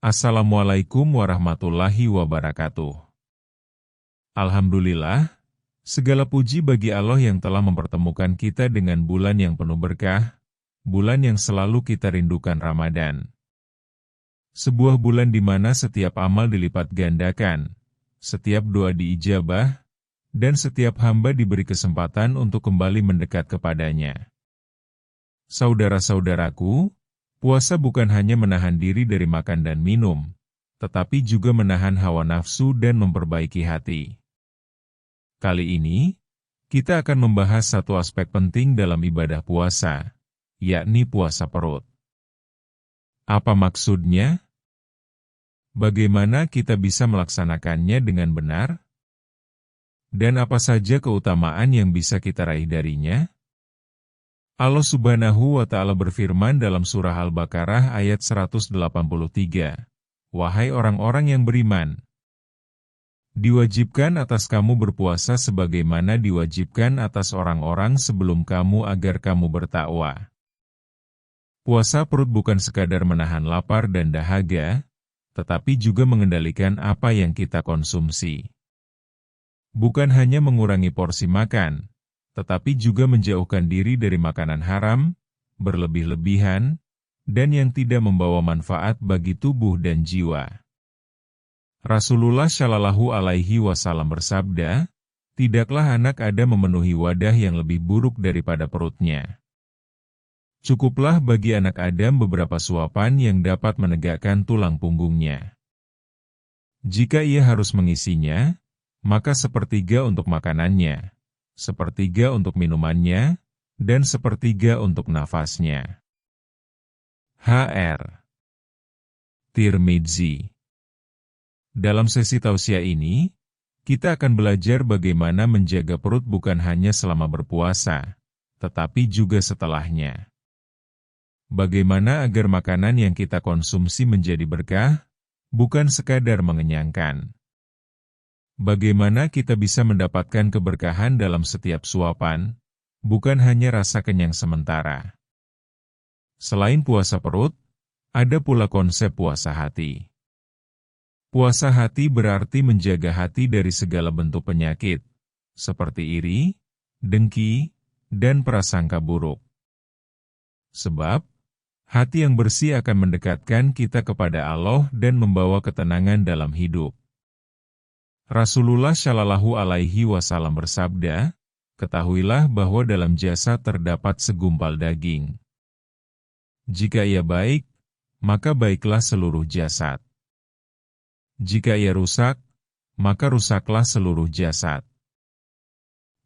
Assalamualaikum warahmatullahi wabarakatuh. Alhamdulillah, segala puji bagi Allah yang telah mempertemukan kita dengan bulan yang penuh berkah, bulan yang selalu kita rindukan Ramadan. Sebuah bulan di mana setiap amal dilipat gandakan, setiap doa diijabah, dan setiap hamba diberi kesempatan untuk kembali mendekat kepadanya. Saudara-saudaraku, puasa bukan hanya menahan diri dari makan dan minum, tetapi juga menahan hawa nafsu dan memperbaiki hati. Kali ini, kita akan membahas satu aspek penting dalam ibadah puasa, yakni puasa perut. Apa maksudnya? Bagaimana kita bisa melaksanakannya dengan benar? Dan apa saja keutamaan yang bisa kita raih darinya? Allah Subhanahu wa Ta'ala berfirman dalam surah Al-Baqarah ayat 183, "Wahai orang-orang yang beriman, diwajibkan atas kamu berpuasa sebagaimana diwajibkan atas orang-orang sebelum kamu agar kamu bertakwa." Puasa perut bukan sekadar menahan lapar dan dahaga, tetapi juga mengendalikan apa yang kita konsumsi. Bukan hanya mengurangi porsi makan, tetapi juga menjauhkan diri dari makanan haram, berlebih-lebihan, dan yang tidak membawa manfaat bagi tubuh dan jiwa. Rasulullah Shallallahu Alaihi Wasallam bersabda, "Tidaklah anak Adam memenuhi wadah yang lebih buruk daripada perutnya. Cukuplah bagi anak Adam beberapa suapan yang dapat menegakkan tulang punggungnya. Jika ia harus mengisinya, maka sepertiga untuk makanannya, sepertiga untuk minumannya, dan sepertiga untuk nafasnya." H.R. Tirmidzi. Dalam sesi tausiah ini, kita akan belajar bagaimana menjaga perut bukan hanya selama berpuasa, tetapi juga setelahnya. Bagaimana agar makanan yang kita konsumsi menjadi berkah, bukan sekadar mengenyangkan. Bagaimana kita bisa mendapatkan keberkahan dalam setiap suapan, bukan hanya rasa kenyang sementara. Selain puasa perut, ada pula konsep puasa hati. Puasa hati berarti menjaga hati dari segala bentuk penyakit, seperti iri, dengki, dan prasangka buruk. Sebab, hati yang bersih akan mendekatkan kita kepada Allah dan membawa ketenangan dalam hidup. Rasulullah Shallallahu Alaihi Wasallam bersabda, "Ketahuilah bahwa dalam jasad terdapat segumpal daging. Jika ia baik, maka baiklah seluruh jasad. Jika ia rusak, maka rusaklah seluruh jasad.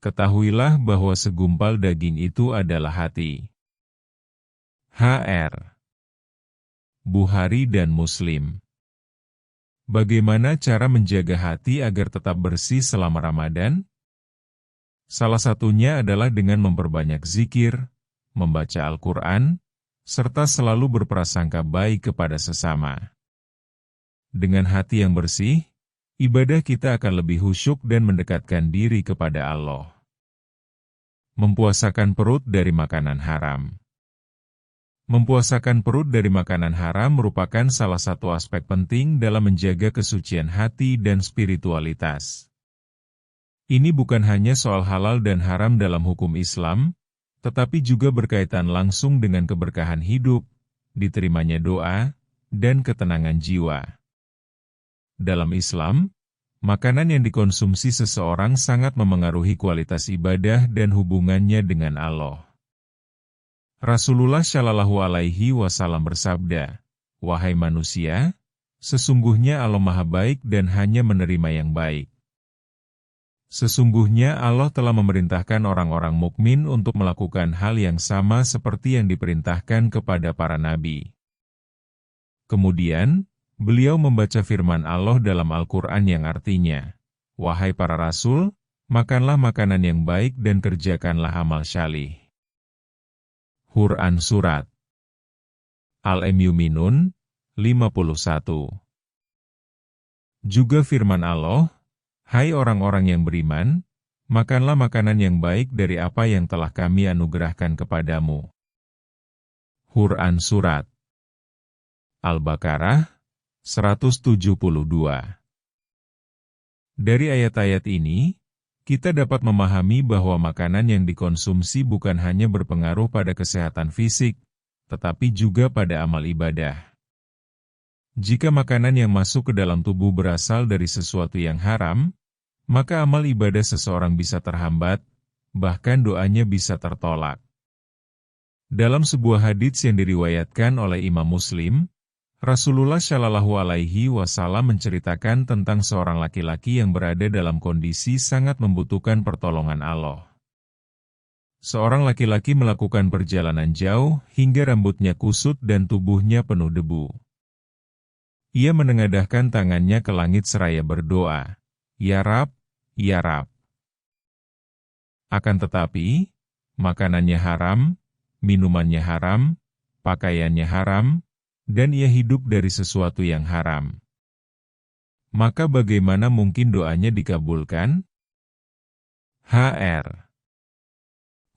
Ketahuilah bahwa segumpal daging itu adalah hati." H.R. Bukhari dan Muslim. Bagaimana cara menjaga hati agar tetap bersih selama Ramadan? Salah satunya adalah dengan memperbanyak zikir, membaca Al-Quran, serta selalu berprasangka baik kepada sesama. Dengan hati yang bersih, ibadah kita akan lebih khusyuk dan mendekatkan diri kepada Allah. Mempuasakan perut dari makanan haram. Mempuasakan perut dari makanan haram merupakan salah satu aspek penting dalam menjaga kesucian hati dan spiritualitas. Ini bukan hanya soal halal dan haram dalam hukum Islam, tetapi juga berkaitan langsung dengan keberkahan hidup, diterimanya doa, dan ketenangan jiwa. Dalam Islam, makanan yang dikonsumsi seseorang sangat memengaruhi kualitas ibadah dan hubungannya dengan Allah. Rasulullah Shallallahu Alaihi Wasallam bersabda, "Wahai manusia, sesungguhnya Allah Maha Baik dan hanya menerima yang baik. Sesungguhnya Allah telah memerintahkan orang-orang mukmin untuk melakukan hal yang sama seperti yang diperintahkan kepada para nabi." Kemudian, beliau membaca firman Allah dalam Al-Quran yang artinya, "Wahai para rasul, makanlah makanan yang baik dan kerjakanlah amal syalih." Quran Surat Al-Mu'minun 51. Juga firman Allah, "Hai orang-orang yang beriman, makanlah makanan yang baik dari apa yang telah kami anugerahkan kepadamu." Quran Surat Al-Baqarah 172. Dari ayat-ayat ini, kita dapat memahami bahwa makanan yang dikonsumsi bukan hanya berpengaruh pada kesehatan fisik, tetapi juga pada amal ibadah. Jika makanan yang masuk ke dalam tubuh berasal dari sesuatu yang haram, maka amal ibadah seseorang bisa terhambat, bahkan doanya bisa tertolak. Dalam sebuah hadits yang diriwayatkan oleh Imam Muslim, Rasulullah Shallallahu Alaihi Wasallam menceritakan tentang seorang laki-laki yang berada dalam kondisi sangat membutuhkan pertolongan Allah. Seorang laki-laki melakukan perjalanan jauh hingga rambutnya kusut dan tubuhnya penuh debu. Ia menengadahkan tangannya ke langit seraya berdoa, "Ya Rab, Ya Rab." Akan tetapi, makanannya haram, minumannya haram, pakaiannya haram, dan ia hidup dari sesuatu yang haram. Maka bagaimana mungkin doanya dikabulkan? Hr.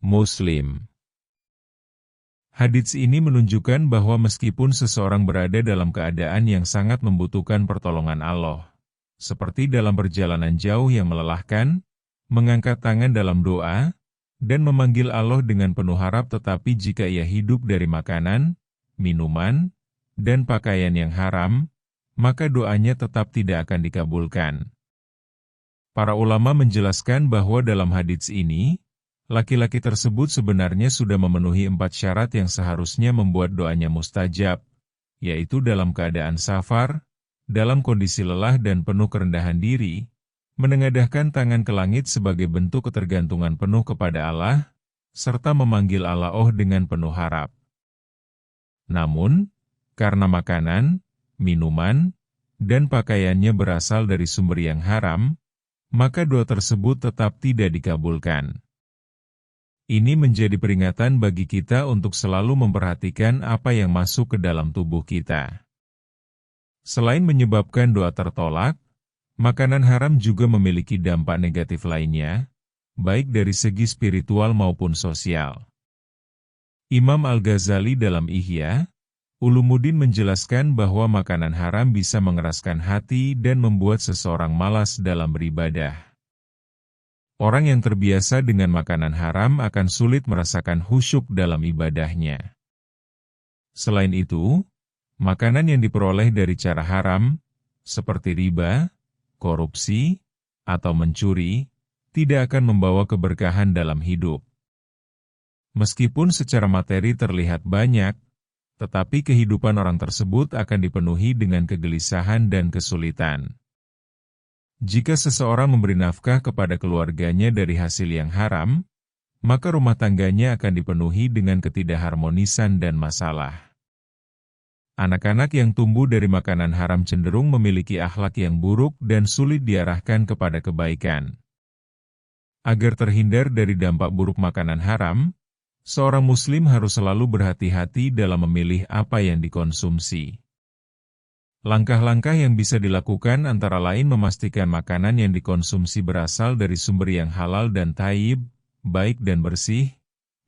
Muslim. Hadits ini menunjukkan bahwa meskipun seseorang berada dalam keadaan yang sangat membutuhkan pertolongan Allah, seperti dalam perjalanan jauh yang melelahkan, mengangkat tangan dalam doa, dan memanggil Allah dengan penuh harap, tetapi jika ia hidup dari makanan, minuman, dan pakaian yang haram, maka doanya tetap tidak akan dikabulkan. Para ulama menjelaskan bahwa dalam hadits ini, laki-laki tersebut sebenarnya sudah memenuhi 4 syarat yang seharusnya membuat doanya mustajab, yaitu dalam keadaan safar, dalam kondisi lelah dan penuh kerendahan diri, menengadahkan tangan ke langit sebagai bentuk ketergantungan penuh kepada Allah, serta memanggil Allah dengan penuh harap. Namun, karena makanan, minuman, dan pakaiannya berasal dari sumber yang haram, maka doa tersebut tetap tidak dikabulkan. Ini menjadi peringatan bagi kita untuk selalu memperhatikan apa yang masuk ke dalam tubuh kita. Selain menyebabkan doa tertolak, makanan haram juga memiliki dampak negatif lainnya, baik dari segi spiritual maupun sosial. Imam Al-Ghazali dalam Ihya Ulumuddin menjelaskan bahwa makanan haram bisa mengeraskan hati dan membuat seseorang malas dalam beribadah. Orang yang terbiasa dengan makanan haram akan sulit merasakan khusyuk dalam ibadahnya. Selain itu, makanan yang diperoleh dari cara haram, seperti riba, korupsi, atau mencuri, tidak akan membawa keberkahan dalam hidup. Meskipun secara materi terlihat banyak, tetapi kehidupan orang tersebut akan dipenuhi dengan kegelisahan dan kesulitan. Jika seseorang memberi nafkah kepada keluarganya dari hasil yang haram, maka rumah tangganya akan dipenuhi dengan ketidakharmonisan dan masalah. Anak-anak yang tumbuh dari makanan haram cenderung memiliki akhlak yang buruk dan sulit diarahkan kepada kebaikan. Agar terhindar dari dampak buruk makanan haram, seorang muslim harus selalu berhati-hati dalam memilih apa yang dikonsumsi. Langkah-langkah yang bisa dilakukan antara lain memastikan makanan yang dikonsumsi berasal dari sumber yang halal dan thayyib, baik dan bersih,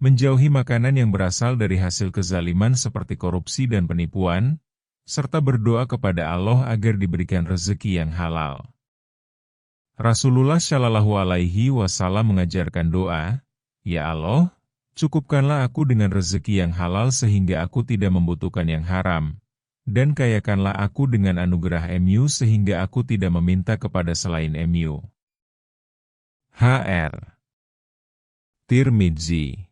menjauhi makanan yang berasal dari hasil kezaliman seperti korupsi dan penipuan, serta berdoa kepada Allah agar diberikan rezeki yang halal. Rasulullah Shallallahu Alaihi Wasallam mengajarkan doa, "Ya Allah, cukupkanlah aku dengan rezeki yang halal sehingga aku tidak membutuhkan yang haram, dan kayakanlah aku dengan anugerah MU sehingga aku tidak meminta kepada selain MU." Hr. Tirmidzi.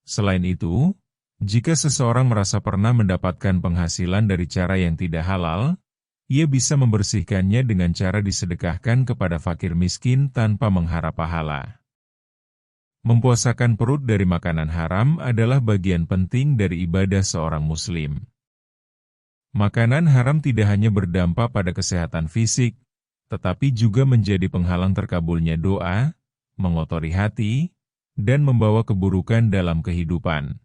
Selain itu, jika seseorang merasa pernah mendapatkan penghasilan dari cara yang tidak halal, ia bisa membersihkannya dengan cara disedekahkan kepada fakir miskin tanpa mengharap pahala. Mempuasakan perut dari makanan haram adalah bagian penting dari ibadah seorang muslim. Makanan haram tidak hanya berdampak pada kesehatan fisik, tetapi juga menjadi penghalang terkabulnya doa, mengotori hati, dan membawa keburukan dalam kehidupan.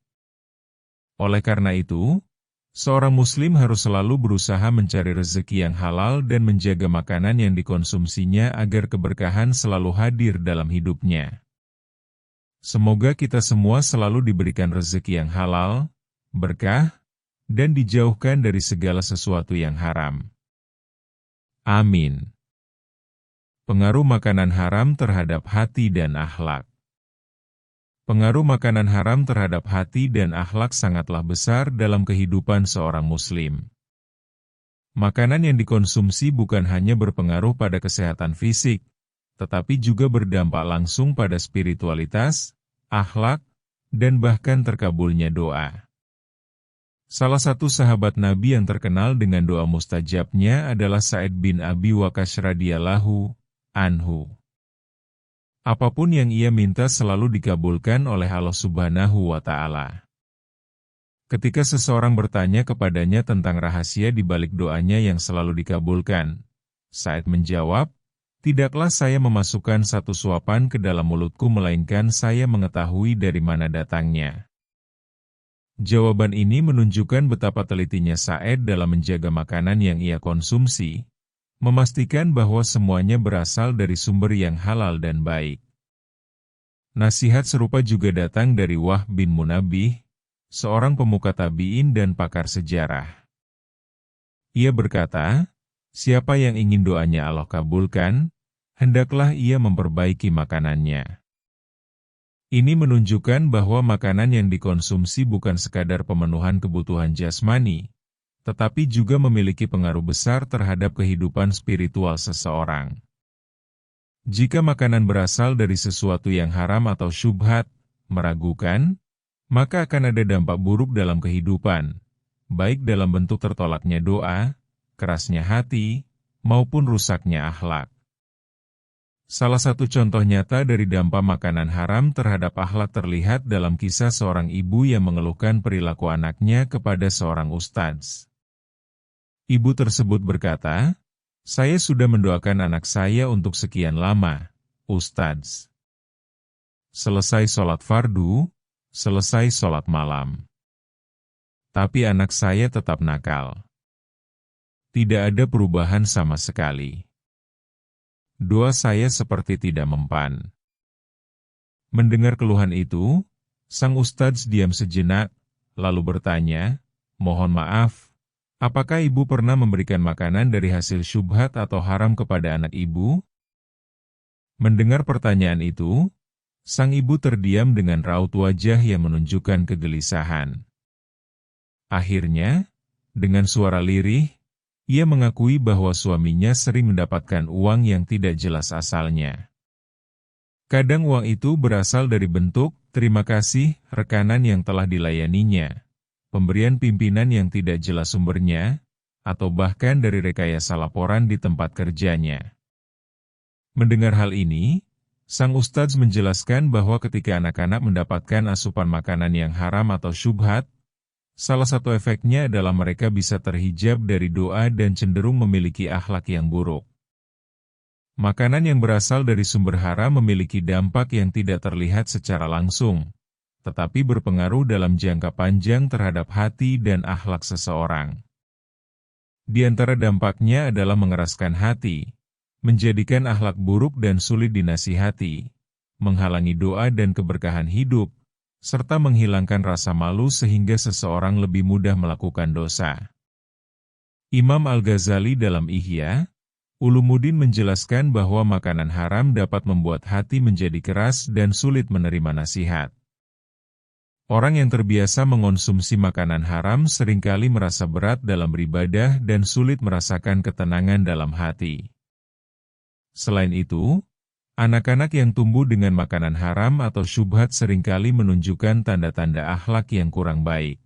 Oleh karena itu, seorang muslim harus selalu berusaha mencari rezeki yang halal dan menjaga makanan yang dikonsumsinya agar keberkahan selalu hadir dalam hidupnya. Semoga kita semua selalu diberikan rezeki yang halal, berkah, dan dijauhkan dari segala sesuatu yang haram. Amin. Pengaruh makanan haram terhadap hati dan akhlak. Pengaruh makanan haram terhadap hati dan akhlak sangatlah besar dalam kehidupan seorang Muslim. Makanan yang dikonsumsi bukan hanya berpengaruh pada kesehatan fisik, tetapi juga berdampak langsung pada spiritualitas, akhlak, dan bahkan terkabulnya doa. Salah satu sahabat Nabi yang terkenal dengan doa mustajabnya adalah Sa'id bin Abi Waqqas radhiyallahu anhu. Apapun yang ia minta selalu dikabulkan oleh Allah Subhanahu wa Ta'ala. Ketika seseorang bertanya kepadanya tentang rahasia di balik doanya yang selalu dikabulkan, Sa'id menjawab, "Tidaklah saya memasukkan satu suapan ke dalam mulutku melainkan saya mengetahui dari mana datangnya." Jawaban ini menunjukkan betapa telitinya Sa'id dalam menjaga makanan yang ia konsumsi, memastikan bahwa semuanya berasal dari sumber yang halal dan baik. Nasihat serupa juga datang dari Wahb bin Munabbih, seorang pemuka tabi'in dan pakar sejarah. Ia berkata, "Siapa yang ingin doanya Allah kabulkan, hendaklah ia memperbaiki makanannya." Ini menunjukkan bahwa makanan yang dikonsumsi bukan sekadar pemenuhan kebutuhan jasmani, tetapi juga memiliki pengaruh besar terhadap kehidupan spiritual seseorang. Jika makanan berasal dari sesuatu yang haram atau syubhat, meragukan, maka akan ada dampak buruk dalam kehidupan, baik dalam bentuk tertolaknya doa, kerasnya hati, maupun rusaknya akhlak. Salah satu contoh nyata dari dampak makanan haram terhadap akhlak terlihat dalam kisah seorang ibu yang mengeluhkan perilaku anaknya kepada seorang ustadz. Ibu tersebut berkata, "Saya sudah mendoakan anak saya untuk sekian lama, ustadz. Selesai sholat fardu, selesai sholat malam. Tapi anak saya tetap nakal. Tidak ada perubahan sama sekali. Doa saya seperti tidak mempan." Mendengar keluhan itu, sang ustadz diam sejenak, lalu bertanya, "Mohon maaf, apakah ibu pernah memberikan makanan dari hasil syubhat atau haram kepada anak ibu?" Mendengar pertanyaan itu, sang ibu terdiam dengan raut wajah yang menunjukkan kegelisahan. Akhirnya, dengan suara lirih, ia mengakui bahwa suaminya sering mendapatkan uang yang tidak jelas asalnya. Kadang uang itu berasal dari bentuk terima kasih rekanan yang telah dilayaninya, pemberian pimpinan yang tidak jelas sumbernya, atau bahkan dari rekayasa laporan di tempat kerjanya. Mendengar hal ini, sang ustadz menjelaskan bahwa ketika anak-anak mendapatkan asupan makanan yang haram atau syubhat, salah satu efeknya adalah mereka bisa terhijab dari doa dan cenderung memiliki akhlak yang buruk. Makanan yang berasal dari sumber haram memiliki dampak yang tidak terlihat secara langsung, tetapi berpengaruh dalam jangka panjang terhadap hati dan akhlak seseorang. Di antara dampaknya adalah mengeraskan hati, menjadikan akhlak buruk dan sulit dinasihati, menghalangi doa dan keberkahan hidup, serta menghilangkan rasa malu sehingga seseorang lebih mudah melakukan dosa. Imam Al-Ghazali dalam Ihya Ulumuddin menjelaskan bahwa makanan haram dapat membuat hati menjadi keras dan sulit menerima nasihat. Orang yang terbiasa mengonsumsi makanan haram seringkali merasa berat dalam beribadah dan sulit merasakan ketenangan dalam hati. Selain itu, anak-anak yang tumbuh dengan makanan haram atau syubhat seringkali menunjukkan tanda-tanda akhlak yang kurang baik.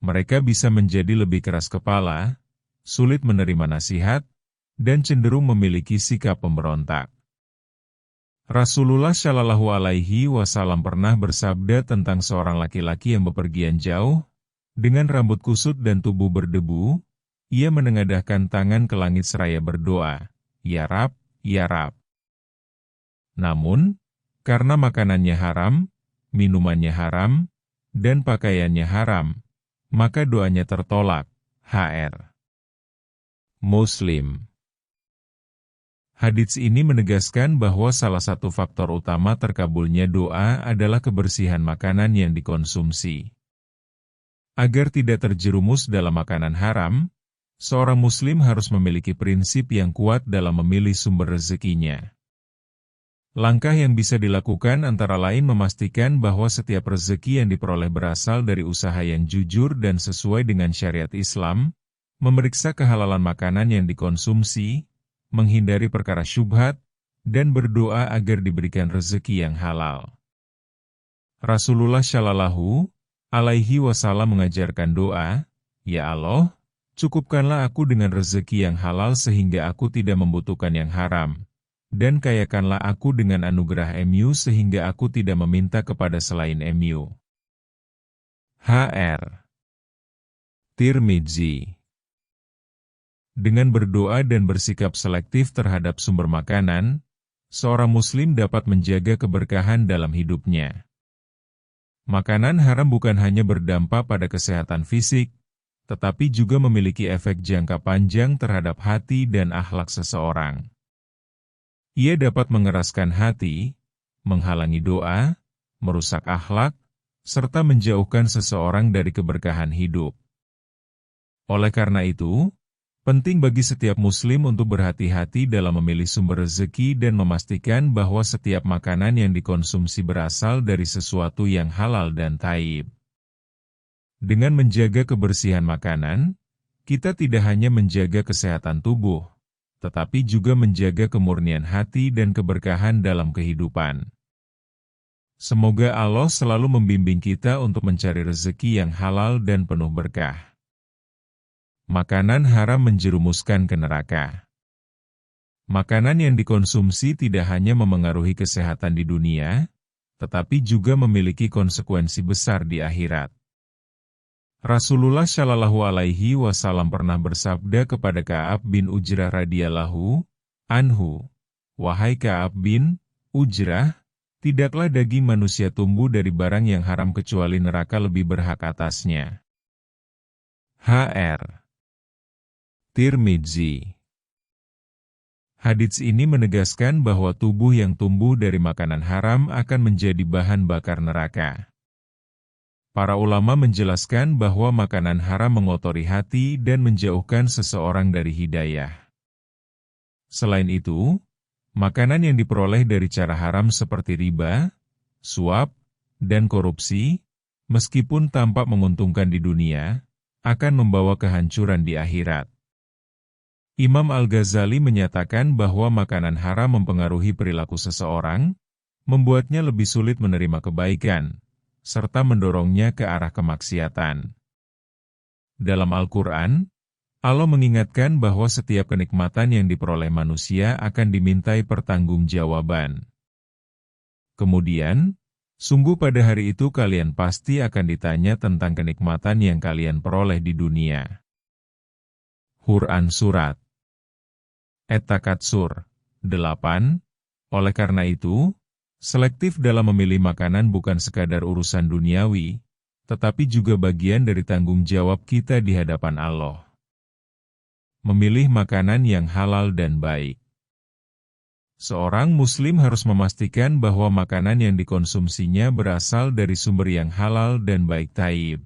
Mereka bisa menjadi lebih keras kepala, sulit menerima nasihat, dan cenderung memiliki sikap pemberontak. Rasulullah Shallallahu Alaihi Wasallam pernah bersabda tentang seorang laki-laki yang bepergian jauh, dengan rambut kusut dan tubuh berdebu, ia menengadahkan tangan ke langit seraya berdoa, "Ya Rab, Ya Rab." Namun, karena makanannya haram, minumannya haram, dan pakaiannya haram, maka doanya tertolak. Hr. Muslim. Hadits ini menegaskan bahwa salah satu faktor utama terkabulnya doa adalah kebersihan makanan yang dikonsumsi. Agar tidak terjerumus dalam makanan haram, seorang muslim harus memiliki prinsip yang kuat dalam memilih sumber rezekinya. Langkah yang bisa dilakukan antara lain memastikan bahwa setiap rezeki yang diperoleh berasal dari usaha yang jujur dan sesuai dengan syariat Islam, memeriksa kehalalan makanan yang dikonsumsi, menghindari perkara syubhat, dan berdoa agar diberikan rezeki yang halal. Rasulullah Shallallahu Alaihi Wasallam mengajarkan doa, "Ya Allah, cukupkanlah aku dengan rezeki yang halal sehingga aku tidak membutuhkan yang haram. Dan kayakanlah aku dengan anugerah MU sehingga aku tidak meminta kepada selain MU." H.R. Tirmidzi. Dengan berdoa dan bersikap selektif terhadap sumber makanan, seorang muslim dapat menjaga keberkahan dalam hidupnya. Makanan haram bukan hanya berdampak pada kesehatan fisik, tetapi juga memiliki efek jangka panjang terhadap hati dan akhlak seseorang. Ia dapat mengeraskan hati, menghalangi doa, merusak akhlak, serta menjauhkan seseorang dari keberkahan hidup. Oleh karena itu, penting bagi setiap muslim untuk berhati-hati dalam memilih sumber rezeki dan memastikan bahwa setiap makanan yang dikonsumsi berasal dari sesuatu yang halal dan thayyib. Dengan menjaga kebersihan makanan, kita tidak hanya menjaga kesehatan tubuh, tetapi juga menjaga kemurnian hati dan keberkahan dalam kehidupan. Semoga Allah selalu membimbing kita untuk mencari rezeki yang halal dan penuh berkah. Makanan haram menjerumuskan ke neraka. Makanan yang dikonsumsi tidak hanya memengaruhi kesehatan di dunia, tetapi juga memiliki konsekuensi besar di akhirat. Rasulullah Shallallahu Alaihi Wasallam pernah bersabda kepada Ka'ab bin Ujrah radhiyallahu anhu, "Wahai Ka'ab bin Ujrah, tidaklah daging manusia tumbuh dari barang yang haram kecuali neraka lebih berhak atasnya." H.R. Tirmidzi. Hadits ini menegaskan bahwa tubuh yang tumbuh dari makanan haram akan menjadi bahan bakar neraka. Para ulama menjelaskan bahwa makanan haram mengotori hati dan menjauhkan seseorang dari hidayah. Selain itu, makanan yang diperoleh dari cara haram seperti riba, suap, dan korupsi, meskipun tampak menguntungkan di dunia, akan membawa kehancuran di akhirat. Imam Al-Ghazali menyatakan bahwa makanan haram mempengaruhi perilaku seseorang, membuatnya lebih sulit menerima kebaikan, serta mendorongnya ke arah kemaksiatan. Dalam Al-Quran, Allah mengingatkan bahwa setiap kenikmatan yang diperoleh manusia akan dimintai pertanggungjawaban. Kemudian, sungguh pada hari itu kalian pasti akan ditanya tentang kenikmatan yang kalian peroleh di dunia. Quran Surat At-Takatsur 8. Oleh karena itu, selektif dalam memilih makanan bukan sekadar urusan duniawi, tetapi juga bagian dari tanggung jawab kita di hadapan Allah. Memilih makanan yang halal dan baik. Seorang muslim harus memastikan bahwa makanan yang dikonsumsinya berasal dari sumber yang halal dan baik thayyib.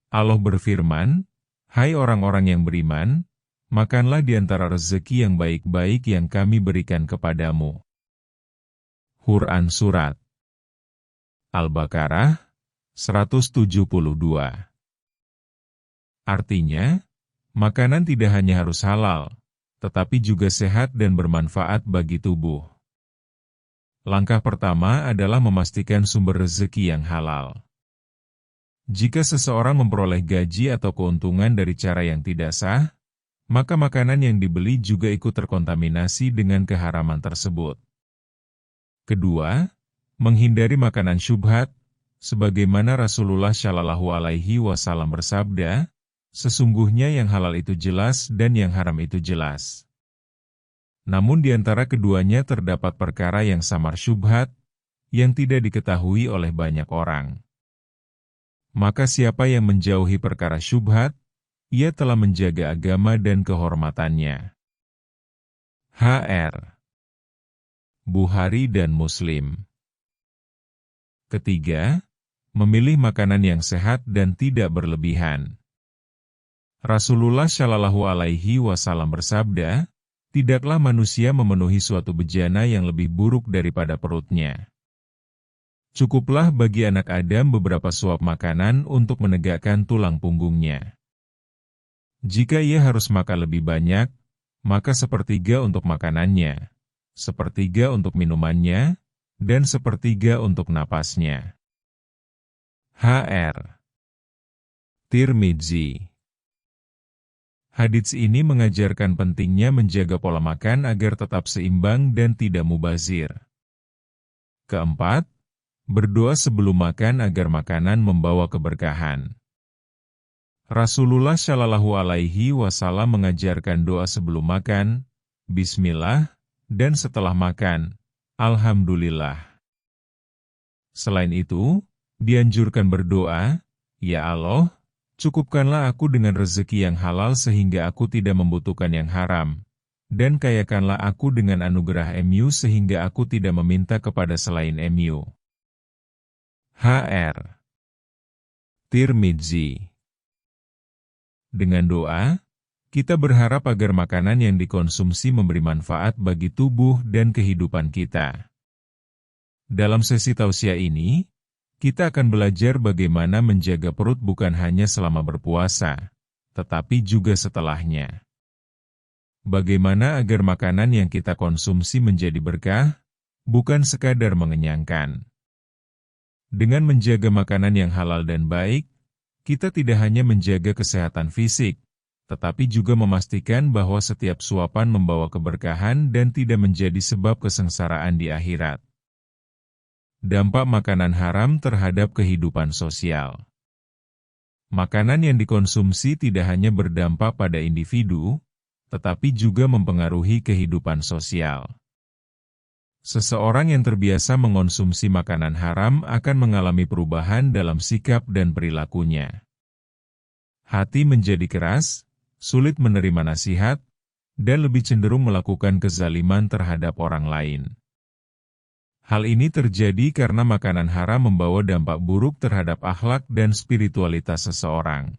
Allah berfirman, "Hai orang-orang yang beriman, makanlah di antara rezeki yang baik-baik yang kami berikan kepadamu." Quran Surat Al-Baqarah 172. Artinya, makanan tidak hanya harus halal, tetapi juga sehat dan bermanfaat bagi tubuh. Langkah pertama adalah memastikan sumber rezeki yang halal. Jika seseorang memperoleh gaji atau keuntungan dari cara yang tidak sah, maka makanan yang dibeli juga ikut terkontaminasi dengan keharaman tersebut. Kedua, menghindari makanan syubhat, sebagaimana Rasulullah Shallallahu Alaihi Wasallam bersabda, "Sesungguhnya yang halal itu jelas dan yang haram itu jelas." Namun di antara keduanya terdapat perkara yang samar syubhat, yang tidak diketahui oleh banyak orang. Maka siapa yang menjauhi perkara syubhat, ia telah menjaga agama dan kehormatannya. H.R. Bukhari dan Muslim. Ketiga, memilih makanan yang sehat dan tidak berlebihan. Rasulullah Shallallahu Alaihi Wasallam bersabda, tidaklah manusia memenuhi suatu bejana yang lebih buruk daripada perutnya. Cukuplah bagi anak Adam beberapa suap makanan untuk menegakkan tulang punggungnya. Jika ia harus makan lebih banyak, maka sepertiga untuk makanannya, sepertiga untuk minumannya, dan sepertiga untuk napasnya. Hr. Tirmidzi. Hadits ini mengajarkan pentingnya menjaga pola makan agar tetap seimbang dan tidak mubazir. Keempat, berdoa sebelum makan agar makanan membawa keberkahan. Rasulullah Shallallahu Alaihi Wasallam mengajarkan doa sebelum makan, Bismillah, dan setelah makan, Alhamdulillah. Selain itu, dianjurkan berdoa, Ya Allah, cukupkanlah aku dengan rezeki yang halal sehingga aku tidak membutuhkan yang haram, dan kayakanlah aku dengan anugerah MU sehingga aku tidak meminta kepada selain MU. Hr. Tirmidzi. Dengan doa, kita berharap agar makanan yang dikonsumsi memberi manfaat bagi tubuh dan kehidupan kita. Dalam sesi tausiah ini, kita akan belajar bagaimana menjaga perut bukan hanya selama berpuasa, tetapi juga setelahnya. Bagaimana agar makanan yang kita konsumsi menjadi berkah, bukan sekadar mengenyangkan. Dengan menjaga makanan yang halal dan baik, kita tidak hanya menjaga kesehatan fisik, tetapi juga memastikan bahwa setiap suapan membawa keberkahan dan tidak menjadi sebab kesengsaraan di akhirat. Dampak makanan haram terhadap kehidupan sosial. Makanan yang dikonsumsi tidak hanya berdampak pada individu, tetapi juga mempengaruhi kehidupan sosial. Seseorang yang terbiasa mengonsumsi makanan haram akan mengalami perubahan dalam sikap dan perilakunya. Hati menjadi keras, sulit menerima nasihat, dan lebih cenderung melakukan kezaliman terhadap orang lain. Hal ini terjadi karena makanan haram membawa dampak buruk terhadap akhlak dan spiritualitas seseorang.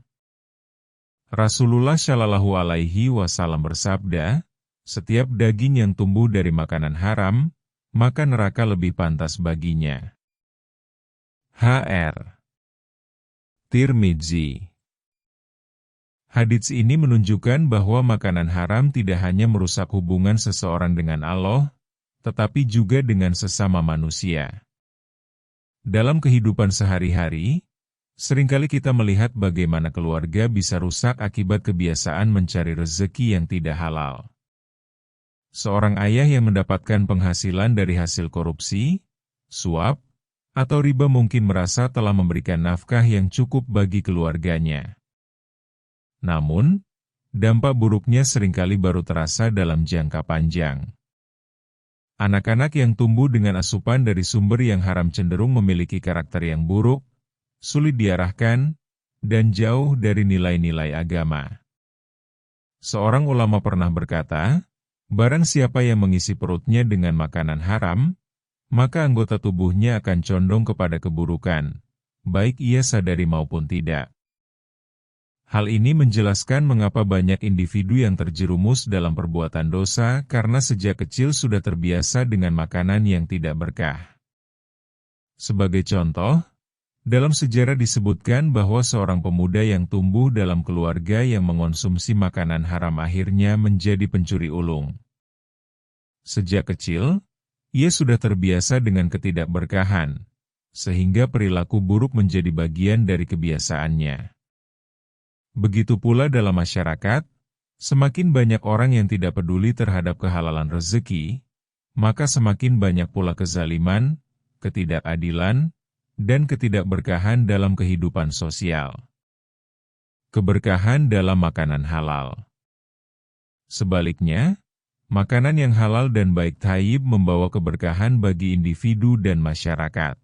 Rasulullah Shallallahu Alaihi Wasallam bersabda, setiap daging yang tumbuh dari makanan haram, maka neraka lebih pantas baginya. Hr. Tirmidzi. Hadits ini menunjukkan bahwa makanan haram tidak hanya merusak hubungan seseorang dengan Allah, tetapi juga dengan sesama manusia. Dalam kehidupan sehari-hari, seringkali kita melihat bagaimana keluarga bisa rusak akibat kebiasaan mencari rezeki yang tidak halal. Seorang ayah yang mendapatkan penghasilan dari hasil korupsi, suap, atau riba mungkin merasa telah memberikan nafkah yang cukup bagi keluarganya. Namun, dampak buruknya seringkali baru terasa dalam jangka panjang. Anak-anak yang tumbuh dengan asupan dari sumber yang haram cenderung memiliki karakter yang buruk, sulit diarahkan, dan jauh dari nilai-nilai agama. Seorang ulama pernah berkata, barang siapa yang mengisi perutnya dengan makanan haram, maka anggota tubuhnya akan condong kepada keburukan, baik ia sadari maupun tidak. Hal ini menjelaskan mengapa banyak individu yang terjerumus dalam perbuatan dosa karena sejak kecil sudah terbiasa dengan makanan yang tidak berkah. Sebagai contoh, dalam sejarah disebutkan bahwa seorang pemuda yang tumbuh dalam keluarga yang mengonsumsi makanan haram akhirnya menjadi pencuri ulung. Sejak kecil, ia sudah terbiasa dengan ketidakberkahan, sehingga perilaku buruk menjadi bagian dari kebiasaannya. Begitu pula dalam masyarakat, semakin banyak orang yang tidak peduli terhadap kehalalan rezeki, maka semakin banyak pula kezaliman, ketidakadilan, dan ketidakberkahan dalam kehidupan sosial. Keberkahan dalam makanan halal. Sebaliknya, makanan yang halal dan baik thayyib membawa keberkahan bagi individu dan masyarakat.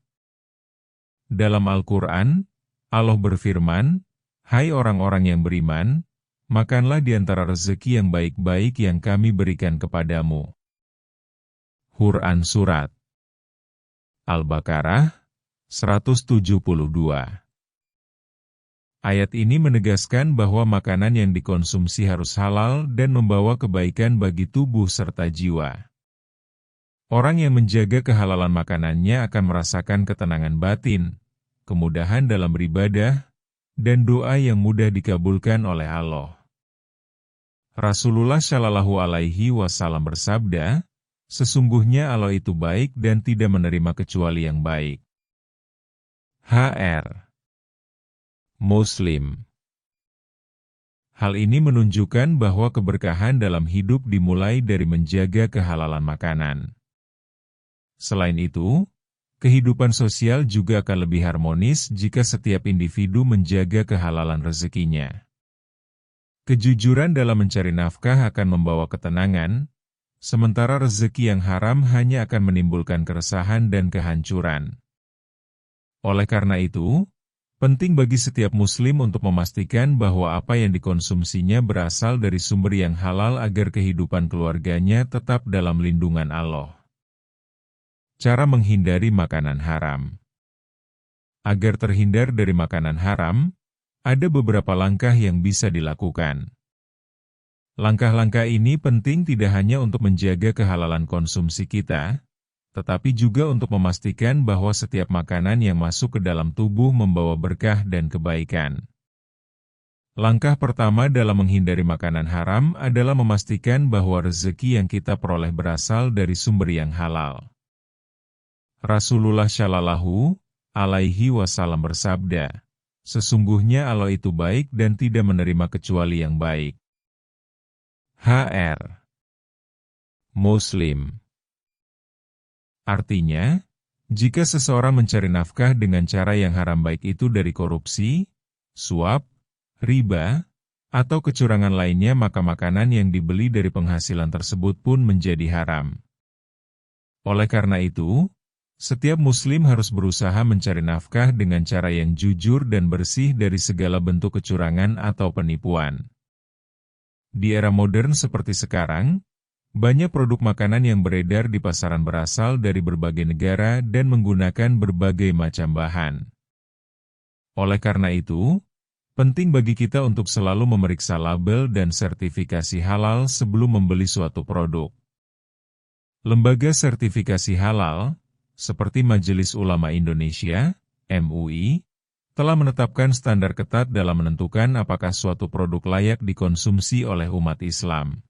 Dalam Al-Quran, Allah berfirman, "Hai orang-orang yang beriman, makanlah di antara rezeki yang baik-baik yang kami berikan kepadamu." Quran Surat Al-Baqarah, 172. Ayat ini menegaskan bahwa makanan yang dikonsumsi harus halal dan membawa kebaikan bagi tubuh serta jiwa. Orang yang menjaga kehalalan makanannya akan merasakan ketenangan batin, kemudahan dalam beribadah, dan doa yang mudah dikabulkan oleh Allah. Rasulullah Shallallahu Alaihi Wasallam bersabda, "Sesungguhnya Allah itu baik dan tidak menerima kecuali yang baik." HR Muslim. Hal ini menunjukkan bahwa keberkahan dalam hidup dimulai dari menjaga kehalalan makanan. Selain itu, kehidupan sosial juga akan lebih harmonis jika setiap individu menjaga kehalalan rezekinya. Kejujuran dalam mencari nafkah akan membawa ketenangan, sementara rezeki yang haram hanya akan menimbulkan keresahan dan kehancuran. Oleh karena itu, penting bagi setiap muslim untuk memastikan bahwa apa yang dikonsumsinya berasal dari sumber yang halal agar kehidupan keluarganya tetap dalam lindungan Allah. Cara menghindari makanan haram. Agar terhindar dari makanan haram, ada beberapa langkah yang bisa dilakukan. Langkah-langkah ini penting tidak hanya untuk menjaga kehalalan konsumsi kita, tetapi juga untuk memastikan bahwa setiap makanan yang masuk ke dalam tubuh membawa berkah dan kebaikan. Langkah pertama dalam menghindari makanan haram adalah memastikan bahwa rezeki yang kita peroleh berasal dari sumber yang halal. Rasulullah Shallallahu Alaihi Wasallam bersabda, "Sesungguhnya Allah itu baik dan tidak menerima kecuali yang baik." HR Muslim. Artinya, jika seseorang mencari nafkah dengan cara yang haram baik itu dari korupsi, suap, riba, atau kecurangan lainnya maka makanan yang dibeli dari penghasilan tersebut pun menjadi haram. Oleh karena itu, setiap muslim harus berusaha mencari nafkah dengan cara yang jujur dan bersih dari segala bentuk kecurangan atau penipuan. Di era modern seperti sekarang, banyak produk makanan yang beredar di pasaran berasal dari berbagai negara dan menggunakan berbagai macam bahan. Oleh karena itu, penting bagi kita untuk selalu memeriksa label dan sertifikasi halal sebelum membeli suatu produk. Lembaga sertifikasi halal, seperti Majelis Ulama Indonesia, MUI, telah menetapkan standar ketat dalam menentukan apakah suatu produk layak dikonsumsi oleh umat Islam.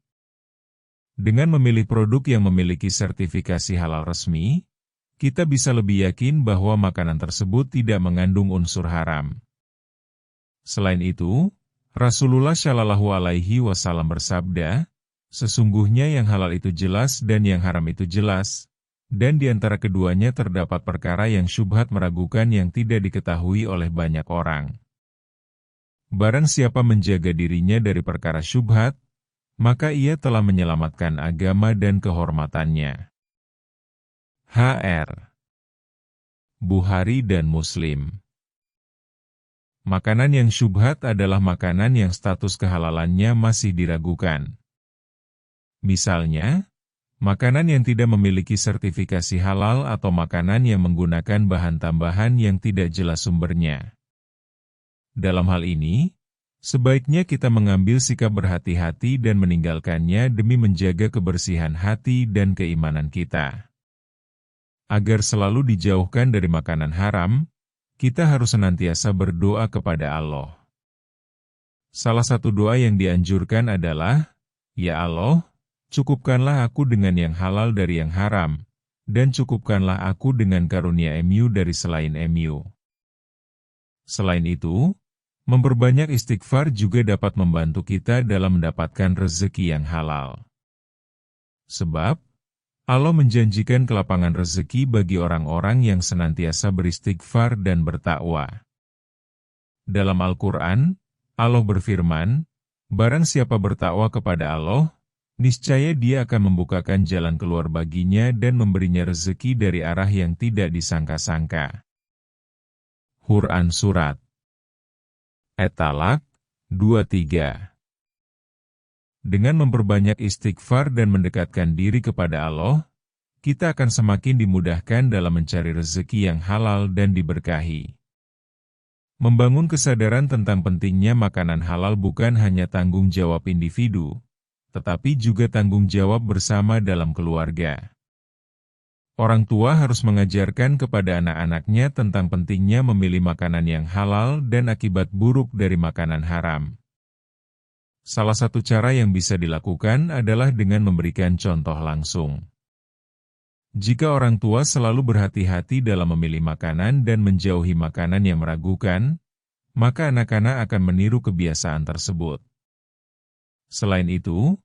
Dengan memilih produk yang memiliki sertifikasi halal resmi, kita bisa lebih yakin bahwa makanan tersebut tidak mengandung unsur haram. Selain itu, Rasulullah Shallallahu Alaihi Wasallam bersabda, "Sesungguhnya yang halal itu jelas dan yang haram itu jelas, dan di antara keduanya terdapat perkara yang syubhat meragukan yang tidak diketahui oleh banyak orang. Barang siapa menjaga dirinya dari perkara syubhat, maka ia telah menyelamatkan agama dan kehormatannya." HR Bukhari dan Muslim. Makanan yang syubhat adalah makanan yang status kehalalannya masih diragukan. Misalnya, makanan yang tidak memiliki sertifikasi halal atau makanan yang menggunakan bahan tambahan yang tidak jelas sumbernya. Dalam hal ini, sebaiknya kita mengambil sikap berhati-hati dan meninggalkannya demi menjaga kebersihan hati dan keimanan kita. Agar selalu dijauhkan dari makanan haram, kita harus senantiasa berdoa kepada Allah. Salah satu doa yang dianjurkan adalah, "Ya Allah, cukupkanlah aku dengan yang halal dari yang haram, dan cukupkanlah aku dengan karunia MU dari selain MU." Selain itu, memperbanyak istighfar juga dapat membantu kita dalam mendapatkan rezeki yang halal. Sebab, Allah menjanjikan kelapangan rezeki bagi orang-orang yang senantiasa beristighfar dan bertakwa. Dalam Al-Quran, Allah berfirman, "Barang siapa bertakwa kepada Allah, niscaya Dia akan membukakan jalan keluar baginya dan memberinya rezeki dari arah yang tidak disangka-sangka." Quran Surat At-Talaq 23. Dengan memperbanyak istighfar dan mendekatkan diri kepada Allah, kita akan semakin dimudahkan dalam mencari rezeki yang halal dan diberkahi. Membangun kesadaran tentang pentingnya makanan halal bukan hanya tanggung jawab individu, tetapi juga tanggung jawab bersama dalam keluarga. Orang tua harus mengajarkan kepada anak-anaknya tentang pentingnya memilih makanan yang halal dan akibat buruk dari makanan haram. Salah satu cara yang bisa dilakukan adalah dengan memberikan contoh langsung. Jika orang tua selalu berhati-hati dalam memilih makanan dan menjauhi makanan yang meragukan, maka anak-anak akan meniru kebiasaan tersebut. Selain itu,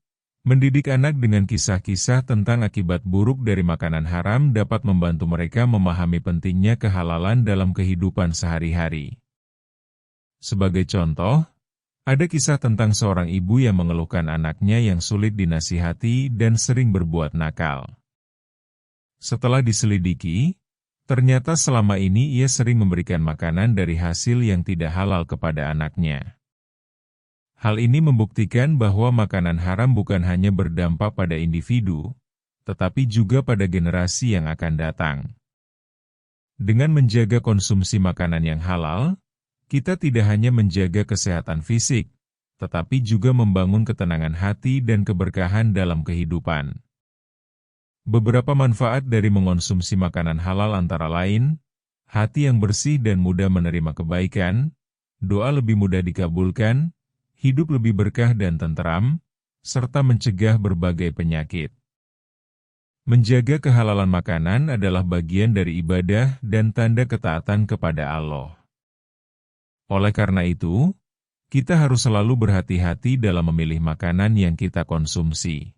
mendidik anak dengan kisah-kisah tentang akibat buruk dari makanan haram dapat membantu mereka memahami pentingnya kehalalan dalam kehidupan sehari-hari. Sebagai contoh, ada kisah tentang seorang ibu yang mengeluhkan anaknya yang sulit dinasihati dan sering berbuat nakal. Setelah diselidiki, ternyata selama ini ia sering memberikan makanan dari hasil yang tidak halal kepada anaknya. Hal ini membuktikan bahwa makanan haram bukan hanya berdampak pada individu, tetapi juga pada generasi yang akan datang. Dengan menjaga konsumsi makanan yang halal, kita tidak hanya menjaga kesehatan fisik, tetapi juga membangun ketenangan hati dan keberkahan dalam kehidupan. Beberapa manfaat dari mengonsumsi makanan halal antara lain, hati yang bersih dan mudah menerima kebaikan, doa lebih mudah dikabulkan, hidup lebih berkah dan tenteram, serta mencegah berbagai penyakit. Menjaga kehalalan makanan adalah bagian dari ibadah dan tanda ketaatan kepada Allah. Oleh karena itu, kita harus selalu berhati-hati dalam memilih makanan yang kita konsumsi.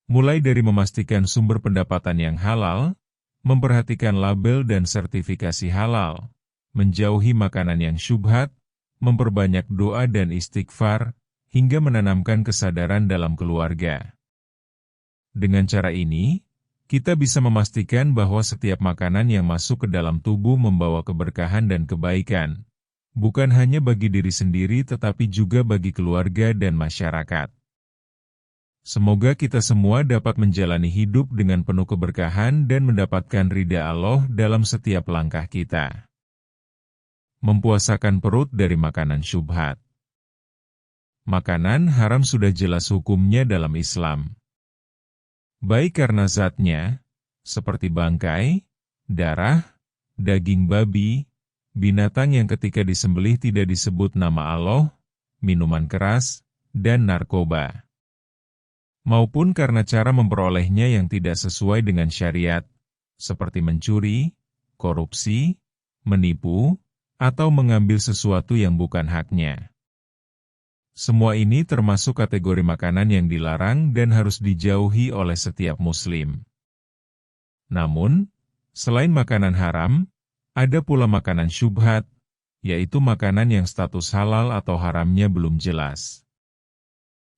Mulai dari memastikan sumber pendapatan yang halal, memperhatikan label dan sertifikasi halal, menjauhi makanan yang syubhat, memperbanyak doa dan istighfar, hingga menanamkan kesadaran dalam keluarga. Dengan cara ini, kita bisa memastikan bahwa setiap makanan yang masuk ke dalam tubuh membawa keberkahan dan kebaikan, bukan hanya bagi diri sendiri tetapi juga bagi keluarga dan masyarakat. Semoga kita semua dapat menjalani hidup dengan penuh keberkahan dan mendapatkan ridha Allah dalam setiap langkah kita. Mempuasakan perut dari makanan syubhat. Makanan haram sudah jelas hukumnya dalam Islam. Baik karena zatnya, seperti bangkai, darah, daging babi, binatang yang ketika disembelih tidak disebut nama Allah, minuman keras, dan narkoba. Maupun karena cara memperolehnya yang tidak sesuai dengan syariat, seperti mencuri, korupsi, menipu, atau mengambil sesuatu yang bukan haknya. Semua ini termasuk kategori makanan yang dilarang dan harus dijauhi oleh setiap muslim. Namun, selain makanan haram, ada pula makanan syubhat, yaitu makanan yang status halal atau haramnya belum jelas.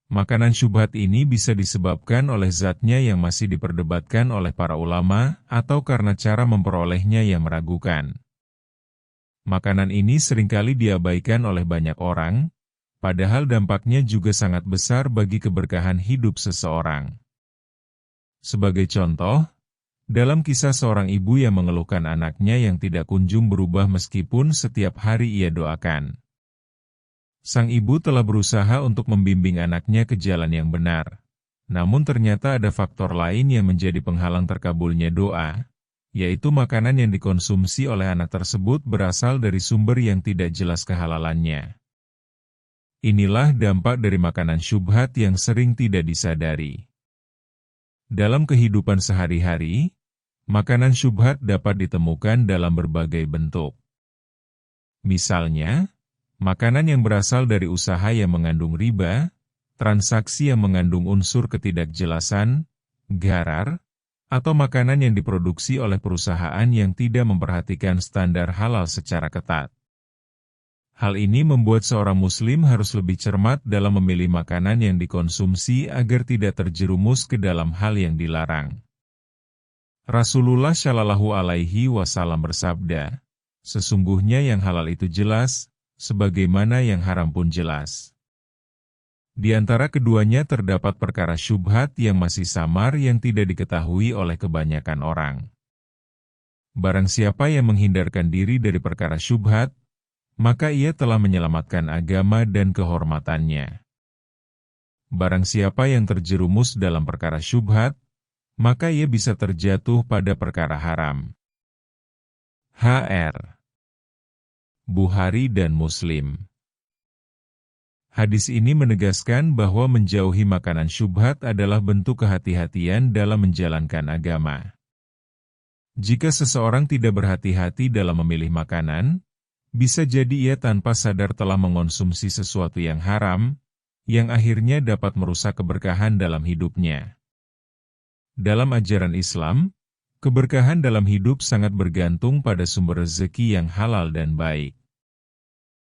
Makanan syubhat ini bisa disebabkan oleh zatnya yang masih diperdebatkan oleh para ulama atau karena cara memperolehnya yang meragukan. Makanan ini seringkali diabaikan oleh banyak orang, padahal dampaknya juga sangat besar bagi keberkahan hidup seseorang. Sebagai contoh, dalam kisah seorang ibu yang mengeluhkan anaknya yang tidak kunjung berubah meskipun setiap hari ia doakan. Sang ibu telah berusaha untuk membimbing anaknya ke jalan yang benar. Namun ternyata ada faktor lain yang menjadi penghalang terkabulnya doa, yaitu makanan yang dikonsumsi oleh anak tersebut berasal dari sumber yang tidak jelas kehalalannya. Inilah dampak dari makanan syubhat yang sering tidak disadari. Dalam kehidupan sehari-hari, makanan syubhat dapat ditemukan dalam berbagai bentuk. Misalnya, makanan yang berasal dari usaha yang mengandung riba, transaksi yang mengandung unsur ketidakjelasan, gharar, atau makanan yang diproduksi oleh perusahaan yang tidak memperhatikan standar halal secara ketat. Hal ini membuat seorang muslim harus lebih cermat dalam memilih makanan yang dikonsumsi agar tidak terjerumus ke dalam hal yang dilarang. Rasulullah Shallallahu Alaihi Wasallam bersabda, "Sesungguhnya yang halal itu jelas, sebagaimana yang haram pun jelas." Di antara keduanya terdapat perkara syubhat yang masih samar yang tidak diketahui oleh kebanyakan orang. Barang siapa yang menghindarkan diri dari perkara syubhat, maka ia telah menyelamatkan agama dan kehormatannya. Barang siapa yang terjerumus dalam perkara syubhat, maka ia bisa terjatuh pada perkara haram. Hr. Bukhari dan Muslim. Hadis ini menegaskan bahwa menjauhi makanan syubhat adalah bentuk kehati-hatian dalam menjalankan agama. Jika seseorang tidak berhati-hati dalam memilih makanan, bisa jadi ia tanpa sadar telah mengonsumsi sesuatu yang haram, yang akhirnya dapat merusak keberkahan dalam hidupnya. Dalam ajaran Islam, keberkahan dalam hidup sangat bergantung pada sumber rezeki yang halal dan baik.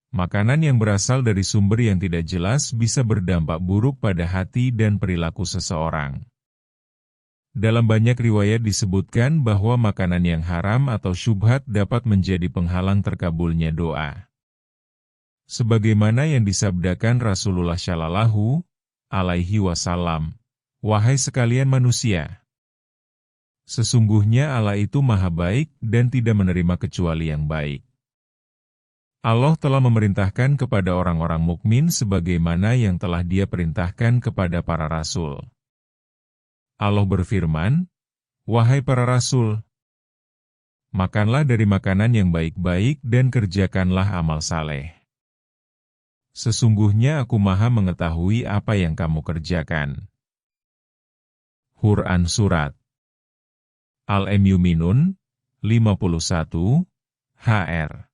Makanan yang berasal dari sumber yang tidak jelas bisa berdampak buruk pada hati dan perilaku seseorang. Dalam banyak riwayat disebutkan bahwa makanan yang haram atau syubhat dapat menjadi penghalang terkabulnya doa. Sebagaimana yang disabdakan Rasulullah Shallallahu Alaihi Wasallam, "Wahai sekalian manusia, sesungguhnya Allah itu maha baik dan tidak menerima kecuali yang baik." Allah telah memerintahkan kepada orang-orang mukmin sebagaimana yang telah Dia perintahkan kepada para rasul. Allah berfirman, "Wahai para rasul, makanlah dari makanan yang baik-baik dan kerjakanlah amal saleh. Sesungguhnya aku maha mengetahui apa yang kamu kerjakan." Quran Surat Al-Mu'minun 51 Hr.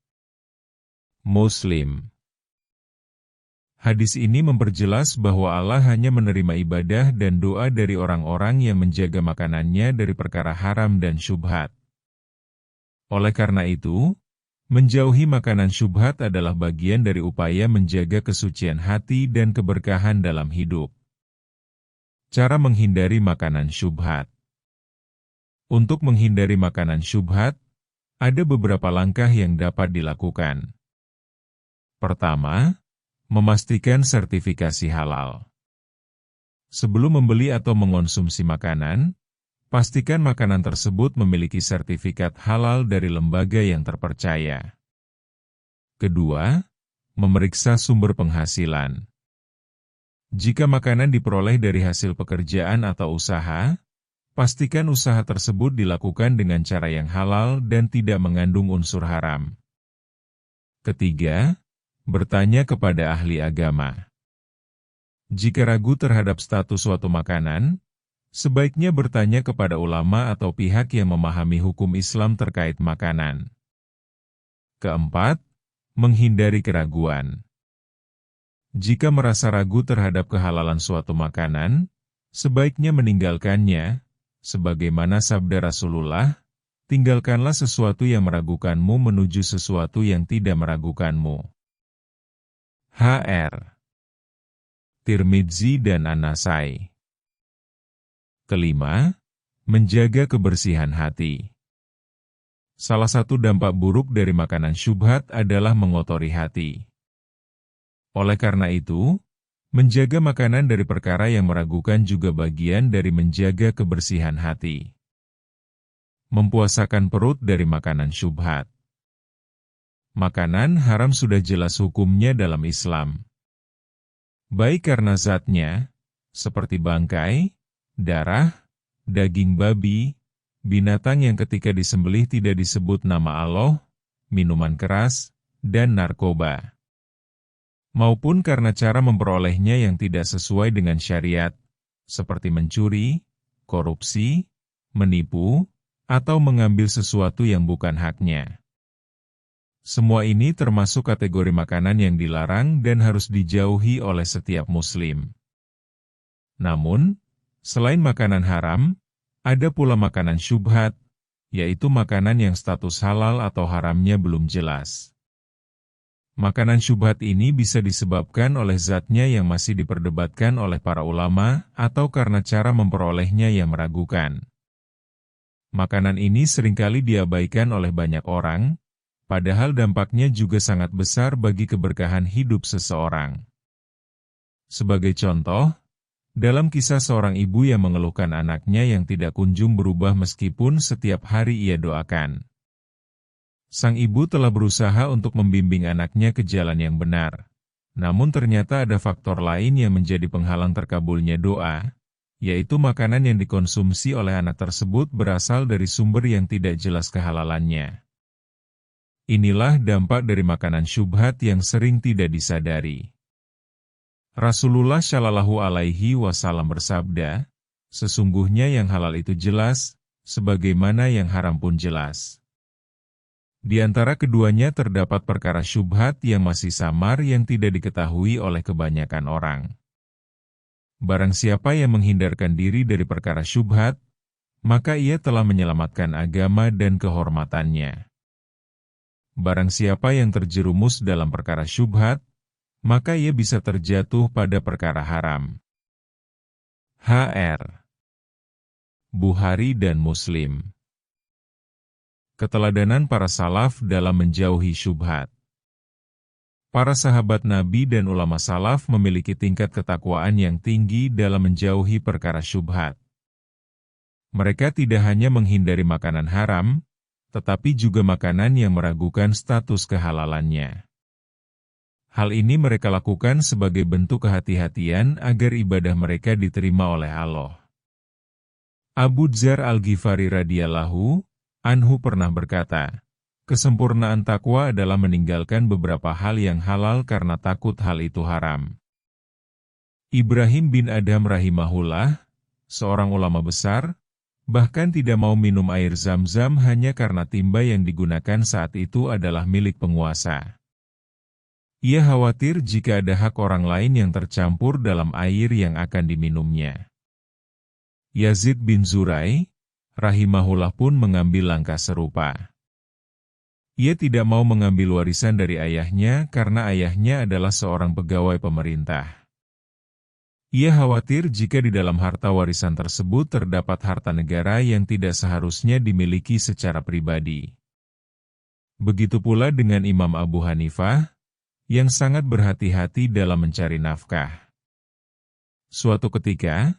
Muslim. Hadis ini memperjelas bahwa Allah hanya menerima ibadah dan doa dari orang-orang yang menjaga makanannya dari perkara haram dan syubhat. Oleh karena itu, menjauhi makanan syubhat adalah bagian dari upaya menjaga kesucian hati dan keberkahan dalam hidup. Cara menghindari makanan syubhat. Untuk menghindari makanan syubhat, ada beberapa langkah yang dapat dilakukan. Pertama, memastikan sertifikasi halal. Sebelum membeli atau mengonsumsi makanan, pastikan makanan tersebut memiliki sertifikat halal dari lembaga yang terpercaya. Kedua, memeriksa sumber penghasilan. Jika makanan diperoleh dari hasil pekerjaan atau usaha, pastikan usaha tersebut dilakukan dengan cara yang halal dan tidak mengandung unsur haram. Ketiga, bertanya kepada ahli agama. Jika ragu terhadap status suatu makanan, sebaiknya bertanya kepada ulama atau pihak yang memahami hukum Islam terkait makanan. Keempat, menghindari keraguan. Jika merasa ragu terhadap kehalalan suatu makanan, sebaiknya meninggalkannya, sebagaimana sabda Rasulullah, "Tinggalkanlah sesuatu yang meragukanmu menuju sesuatu yang tidak meragukanmu." Hr. Tirmidzi dan An-Nasai. Kelima, menjaga kebersihan hati. Salah satu dampak buruk dari makanan syubhat adalah mengotori hati. Oleh karena itu, menjaga makanan dari perkara yang meragukan juga bagian dari menjaga kebersihan hati. Mempuasakan perut dari makanan syubhat. Makanan haram sudah jelas hukumnya dalam Islam. Baik karena zatnya, seperti bangkai, darah, daging babi, binatang yang ketika disembelih tidak disebut nama Allah, minuman keras, dan narkoba. Maupun karena cara memperolehnya yang tidak sesuai dengan syariat, seperti mencuri, korupsi, menipu, atau mengambil sesuatu yang bukan haknya. Semua ini termasuk kategori makanan yang dilarang dan harus dijauhi oleh setiap muslim. Namun, selain makanan haram, ada pula makanan syubhat, yaitu makanan yang status halal atau haramnya belum jelas. Makanan syubhat ini bisa disebabkan oleh zatnya yang masih diperdebatkan oleh para ulama atau karena cara memperolehnya yang meragukan. Makanan ini seringkali diabaikan oleh banyak orang, padahal dampaknya juga sangat besar bagi keberkahan hidup seseorang. Sebagai contoh, dalam kisah seorang ibu yang mengeluhkan anaknya yang tidak kunjung berubah meskipun setiap hari ia doakan. Sang ibu telah berusaha untuk membimbing anaknya ke jalan yang benar. Namun ternyata ada faktor lain yang menjadi penghalang terkabulnya doa, yaitu makanan yang dikonsumsi oleh anak tersebut berasal dari sumber yang tidak jelas kehalalannya. Inilah dampak dari makanan syubhat yang sering tidak disadari. Rasulullah Shallallahu Alaihi Wasallam bersabda, sesungguhnya yang halal itu jelas, sebagaimana yang haram pun jelas. Di antara keduanya terdapat perkara syubhat yang masih samar yang tidak diketahui oleh kebanyakan orang. Barang siapa yang menghindarkan diri dari perkara syubhat, maka ia telah menyelamatkan agama dan kehormatannya. Barang siapa yang terjerumus dalam perkara syubhat, maka ia bisa terjatuh pada perkara haram. Hr. Bukhari dan Muslim. Keteladanan para salaf dalam menjauhi syubhat. Para sahabat Nabi dan ulama salaf memiliki tingkat ketakwaan yang tinggi dalam menjauhi perkara syubhat. Mereka tidak hanya menghindari makanan haram, tetapi juga makanan yang meragukan status kehalalannya. Hal ini mereka lakukan sebagai bentuk kehati-hatian agar ibadah mereka diterima oleh Allah. Abu Dzar Al-Ghifari radhiyallahu anhu pernah berkata, kesempurnaan takwa adalah meninggalkan beberapa hal yang halal karena takut hal itu haram. Ibrahim bin Adham rahimahullah, seorang ulama besar, bahkan tidak mau minum air Zam-Zam hanya karena timba yang digunakan saat itu adalah milik penguasa. Ia khawatir jika ada hak orang lain yang tercampur dalam air yang akan diminumnya. Yazid bin Zurai, rahimahullah pun mengambil langkah serupa. Ia tidak mau mengambil warisan dari ayahnya karena ayahnya adalah seorang pegawai pemerintah. Ia khawatir jika di dalam harta warisan tersebut terdapat harta negara yang tidak seharusnya dimiliki secara pribadi. Begitu pula dengan Imam Abu Hanifah, yang sangat berhati-hati dalam mencari nafkah. Suatu ketika,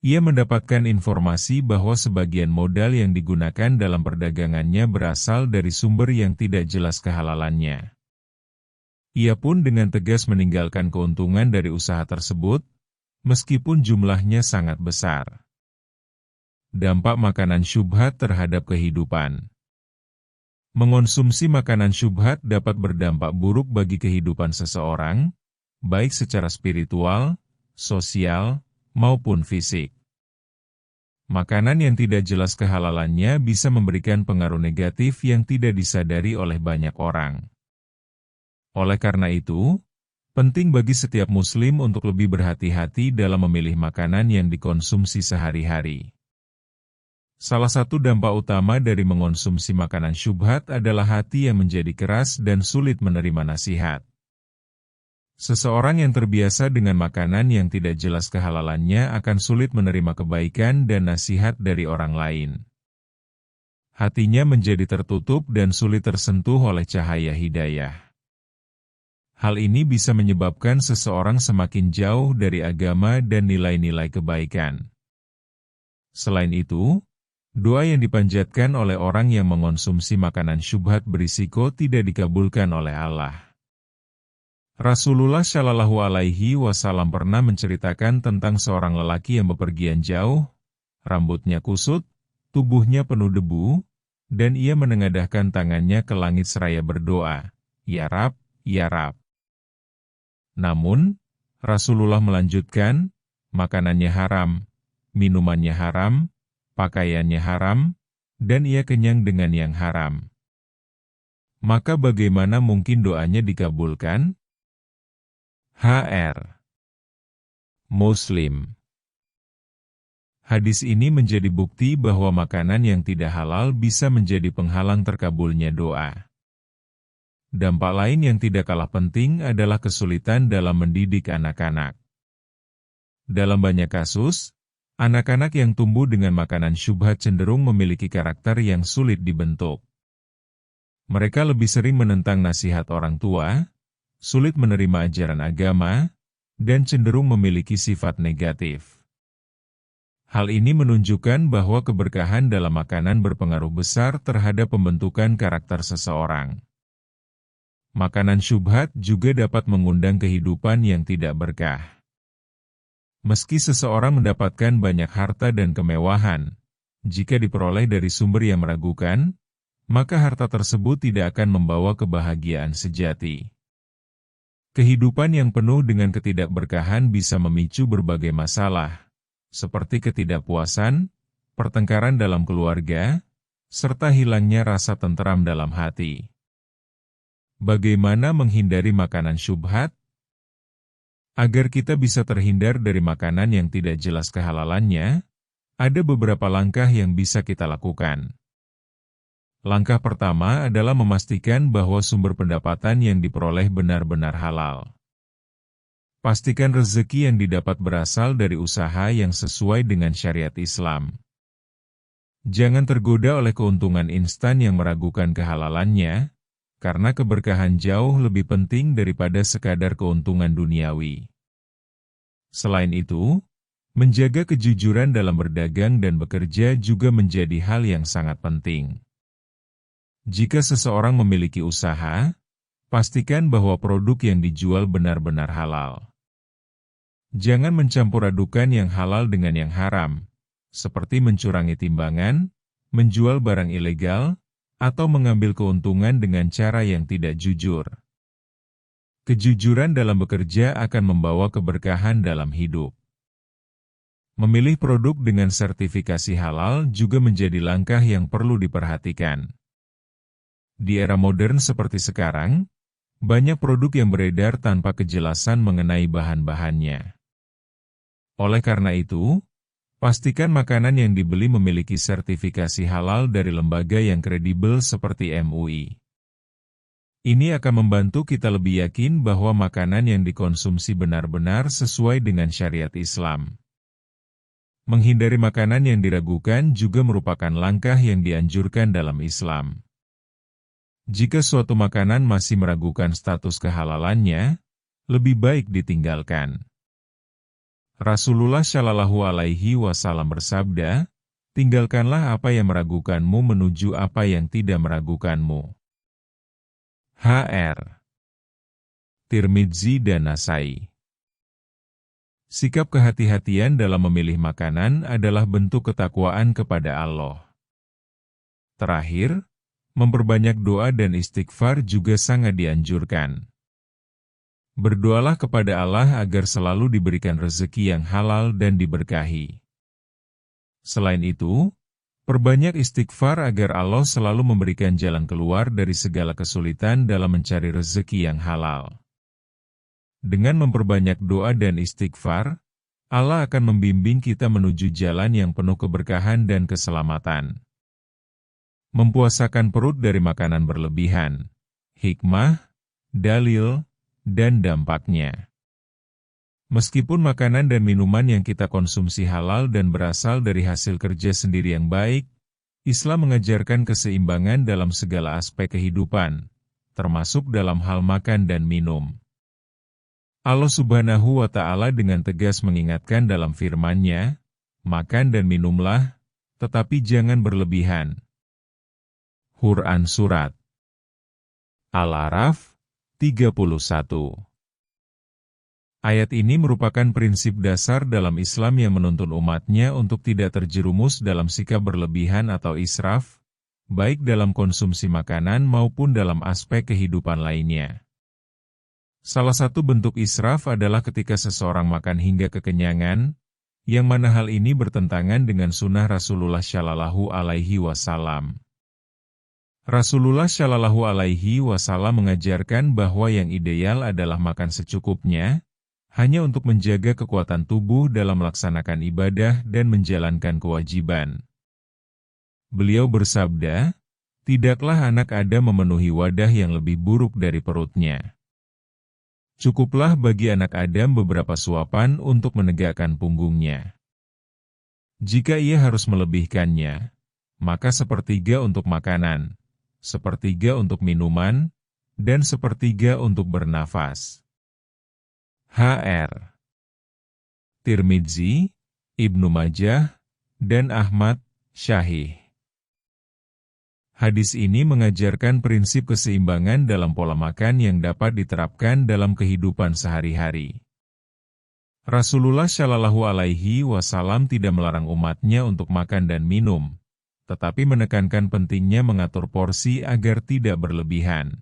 ia mendapatkan informasi bahwa sebagian modal yang digunakan dalam perdagangannya berasal dari sumber yang tidak jelas kehalalannya. Ia pun dengan tegas meninggalkan keuntungan dari usaha tersebut, meskipun jumlahnya sangat besar. Dampak makanan syubhat terhadap kehidupan. Mengonsumsi makanan syubhat dapat berdampak buruk bagi kehidupan seseorang, baik secara spiritual, sosial, maupun fisik. Makanan yang tidak jelas kehalalannya bisa memberikan pengaruh negatif yang tidak disadari oleh banyak orang. Oleh karena itu, penting bagi setiap muslim untuk lebih berhati-hati dalam memilih makanan yang dikonsumsi sehari-hari. Salah satu dampak utama dari mengonsumsi makanan syubhat adalah hati yang menjadi keras dan sulit menerima nasihat. Seseorang yang terbiasa dengan makanan yang tidak jelas kehalalannya akan sulit menerima kebaikan dan nasihat dari orang lain. Hatinya menjadi tertutup dan sulit tersentuh oleh cahaya hidayah. Hal ini bisa menyebabkan seseorang semakin jauh dari agama dan nilai-nilai kebaikan. Selain itu, doa yang dipanjatkan oleh orang yang mengonsumsi makanan syubhat berisiko tidak dikabulkan oleh Allah. Rasulullah Shallallahu Alaihi Wasallam pernah menceritakan tentang seorang lelaki yang bepergian jauh, rambutnya kusut, tubuhnya penuh debu, dan ia menengadahkan tangannya ke langit seraya berdoa, "Ya Rab, Ya Rab." Namun, Rasulullah melanjutkan, makanannya haram, minumannya haram, pakaiannya haram, dan ia kenyang dengan yang haram. Maka bagaimana mungkin doanya dikabulkan? Hr. Muslim. Hadis ini menjadi bukti bahwa makanan yang tidak halal bisa menjadi penghalang terkabulnya doa. Dampak lain yang tidak kalah penting adalah kesulitan dalam mendidik anak-anak. Dalam banyak kasus, anak-anak yang tumbuh dengan makanan syubhat cenderung memiliki karakter yang sulit dibentuk. Mereka lebih sering menentang nasihat orang tua, sulit menerima ajaran agama, dan cenderung memiliki sifat negatif. Hal ini menunjukkan bahwa keberkahan dalam makanan berpengaruh besar terhadap pembentukan karakter seseorang. Makanan syubhat juga dapat mengundang kehidupan yang tidak berkah. Meski seseorang mendapatkan banyak harta dan kemewahan, jika diperoleh dari sumber yang meragukan, maka harta tersebut tidak akan membawa kebahagiaan sejati. Kehidupan yang penuh dengan ketidakberkahan bisa memicu berbagai masalah, seperti ketidakpuasan, pertengkaran dalam keluarga, serta hilangnya rasa tentram dalam hati. Bagaimana menghindari makanan syubhat? Agar kita bisa terhindar dari makanan yang tidak jelas kehalalannya, ada beberapa langkah yang bisa kita lakukan. Langkah pertama adalah memastikan bahwa sumber pendapatan yang diperoleh benar-benar halal. Pastikan rezeki yang didapat berasal dari usaha yang sesuai dengan syariat Islam. Jangan tergoda oleh keuntungan instan yang meragukan kehalalannya, karena keberkahan jauh lebih penting daripada sekadar keuntungan duniawi. Selain itu, menjaga kejujuran dalam berdagang dan bekerja juga menjadi hal yang sangat penting. Jika seseorang memiliki usaha, pastikan bahwa produk yang dijual benar-benar halal. Jangan mencampur adukan yang halal dengan yang haram, seperti mencurangi timbangan, menjual barang ilegal, atau mengambil keuntungan dengan cara yang tidak jujur. Kejujuran dalam bekerja akan membawa keberkahan dalam hidup. Memilih produk dengan sertifikasi halal juga menjadi langkah yang perlu diperhatikan. Di era modern seperti sekarang, banyak produk yang beredar tanpa kejelasan mengenai bahan-bahannya. Oleh karena itu, pastikan makanan yang dibeli memiliki sertifikasi halal dari lembaga yang kredibel seperti MUI. Ini akan membantu kita lebih yakin bahwa makanan yang dikonsumsi benar-benar sesuai dengan syariat Islam. Menghindari makanan yang diragukan juga merupakan langkah yang dianjurkan dalam Islam. Jika suatu makanan masih meragukan status kehalalannya, lebih baik ditinggalkan. Rasulullah Shallallahu Alaihi Wasallam bersabda, tinggalkanlah apa yang meragukanmu menuju apa yang tidak meragukanmu. Hr. Tirmidzi dan Nasai. Sikap kehati-hatian dalam memilih makanan adalah bentuk ketakwaan kepada Allah. Terakhir, memperbanyak doa dan istighfar juga sangat dianjurkan. Berdoalah kepada Allah agar selalu diberikan rezeki yang halal dan diberkahi. Selain itu, perbanyak istighfar agar Allah selalu memberikan jalan keluar dari segala kesulitan dalam mencari rezeki yang halal. Dengan memperbanyak doa dan istighfar, Allah akan membimbing kita menuju jalan yang penuh keberkahan dan keselamatan. Mempuasakan perut dari makanan berlebihan, hikmah, dalil, dan dampaknya. Meskipun makanan dan minuman yang kita konsumsi halal dan berasal dari hasil kerja sendiri yang baik, Islam mengajarkan keseimbangan dalam segala aspek kehidupan, termasuk dalam hal makan dan minum. Allah Subhanahu wa Ta'ala dengan tegas mengingatkan dalam firman-Nya, makan dan minumlah, tetapi jangan berlebihan. Quran Surat Al-A'raf 31. Ayat ini merupakan prinsip dasar dalam Islam yang menuntun umatnya untuk tidak terjerumus dalam sikap berlebihan atau israf, baik dalam konsumsi makanan maupun dalam aspek kehidupan lainnya. Salah satu bentuk israf adalah ketika seseorang makan hingga kekenyangan, yang mana hal ini bertentangan dengan sunnah Rasulullah Shallallahu Alaihi Wasallam. Rasulullah Shallallahu Alaihi Wasallam mengajarkan bahwa yang ideal adalah makan secukupnya, hanya untuk menjaga kekuatan tubuh dalam melaksanakan ibadah dan menjalankan kewajiban. Beliau bersabda, tidaklah anak Adam memenuhi wadah yang lebih buruk dari perutnya. Cukuplah bagi anak Adam beberapa suapan untuk menegakkan punggungnya. Jika ia harus melebihkannya, maka sepertiga untuk makanan, sepertiga untuk minuman, dan sepertiga untuk bernafas. Hr. Tirmidzi, Ibnu Majah, dan Ahmad, Syahih. Hadis ini mengajarkan prinsip keseimbangan dalam pola makan yang dapat diterapkan dalam kehidupan sehari-hari. Rasulullah Shallallahu Alaihi Wasallam tidak melarang umatnya untuk makan dan minum, tetapi menekankan pentingnya mengatur porsi agar tidak berlebihan.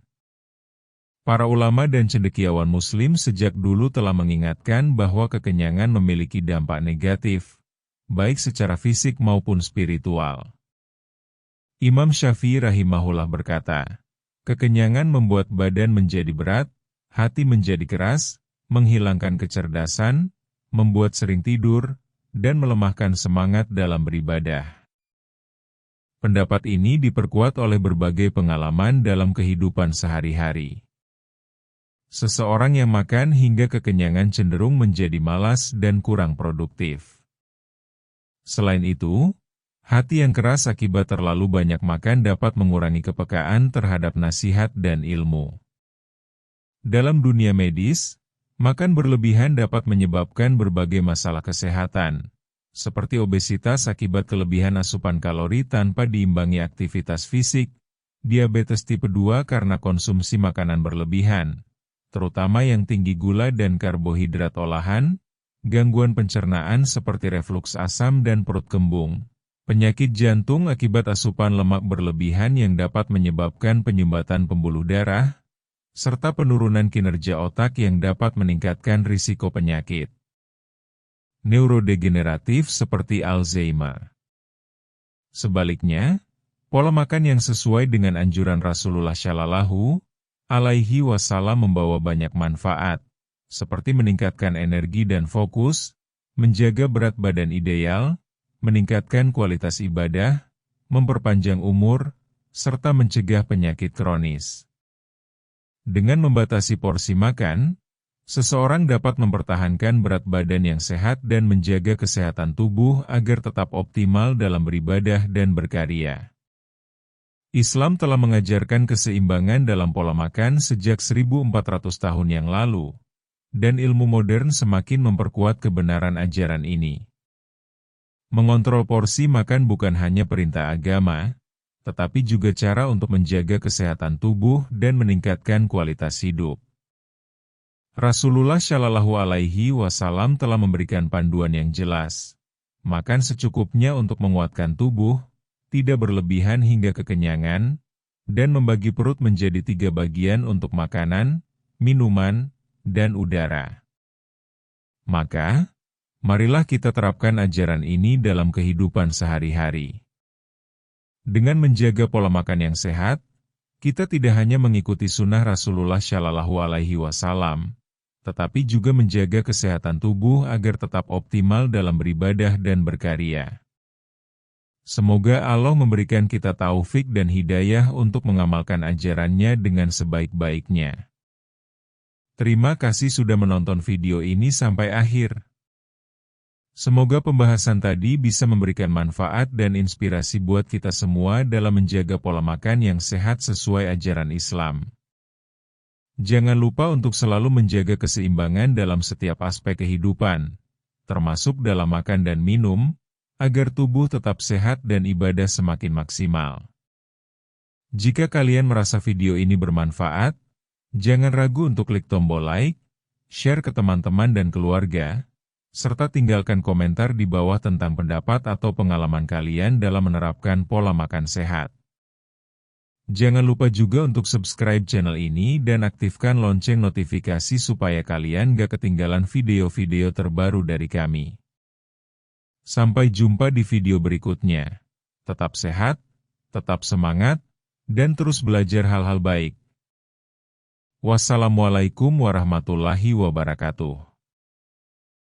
Para ulama dan cendekiawan Muslim sejak dulu telah mengingatkan bahwa kekenyangan memiliki dampak negatif, baik secara fisik maupun spiritual. Imam Syafi'i rahimahullah berkata, kekenyangan membuat badan menjadi berat, hati menjadi keras, menghilangkan kecerdasan, membuat sering tidur, dan melemahkan semangat dalam beribadah. Pendapat ini diperkuat oleh berbagai pengalaman dalam kehidupan sehari-hari. Seseorang yang makan hingga kekenyangan cenderung menjadi malas dan kurang produktif. Selain itu, hati yang keras akibat terlalu banyak makan dapat mengurangi kepekaan terhadap nasihat dan ilmu. Dalam dunia medis, makan berlebihan dapat menyebabkan berbagai masalah kesehatan, seperti obesitas akibat kelebihan asupan kalori tanpa diimbangi aktivitas fisik, diabetes tipe 2 karena konsumsi makanan berlebihan, terutama yang tinggi gula dan karbohidrat olahan, gangguan pencernaan seperti refluks asam dan perut kembung, penyakit jantung akibat asupan lemak berlebihan yang dapat menyebabkan penyumbatan pembuluh darah, serta penurunan kinerja otak yang dapat meningkatkan risiko penyakit neurodegeneratif seperti Alzheimer. Sebaliknya, pola makan yang sesuai dengan anjuran Rasulullah Shallallahu Alaihi Wasallam membawa banyak manfaat, seperti meningkatkan energi dan fokus, menjaga berat badan ideal, meningkatkan kualitas ibadah, memperpanjang umur, serta mencegah penyakit kronis. Dengan membatasi porsi makan, seseorang dapat mempertahankan berat badan yang sehat dan menjaga kesehatan tubuh agar tetap optimal dalam beribadah dan berkarya. Islam telah mengajarkan keseimbangan dalam pola makan sejak 1400 tahun yang lalu, dan ilmu modern semakin memperkuat kebenaran ajaran ini. Mengontrol porsi makan bukan hanya perintah agama, tetapi juga cara untuk menjaga kesehatan tubuh dan meningkatkan kualitas hidup. Rasulullah Shallallahu Alaihi Wasallam telah memberikan panduan yang jelas. Makan secukupnya untuk menguatkan tubuh, tidak berlebihan hingga kekenyangan, dan membagi perut menjadi 3 bagian untuk makanan, minuman, dan udara. Maka, marilah kita terapkan ajaran ini dalam kehidupan sehari-hari. Dengan menjaga pola makan yang sehat, kita tidak hanya mengikuti sunnah Rasulullah Shallallahu Alaihi Wasallam, tetapi juga menjaga kesehatan tubuh agar tetap optimal dalam beribadah dan berkarya. Semoga Allah memberikan kita taufik dan hidayah untuk mengamalkan ajarannya dengan sebaik-baiknya. Terima kasih sudah menonton video ini sampai akhir. Semoga pembahasan tadi bisa memberikan manfaat dan inspirasi buat kita semua dalam menjaga pola makan yang sehat sesuai ajaran Islam. Jangan lupa untuk selalu menjaga keseimbangan dalam setiap aspek kehidupan, termasuk dalam makan dan minum, agar tubuh tetap sehat dan ibadah semakin maksimal. Jika kalian merasa video ini bermanfaat, jangan ragu untuk klik tombol like, share ke teman-teman dan keluarga, serta tinggalkan komentar di bawah tentang pendapat atau pengalaman kalian dalam menerapkan pola makan sehat. Jangan lupa juga untuk subscribe channel ini dan aktifkan lonceng notifikasi supaya kalian gak ketinggalan video-video terbaru dari kami. Sampai jumpa di video berikutnya. Tetap sehat, tetap semangat, dan terus belajar hal-hal baik. Wassalamualaikum warahmatullahi wabarakatuh.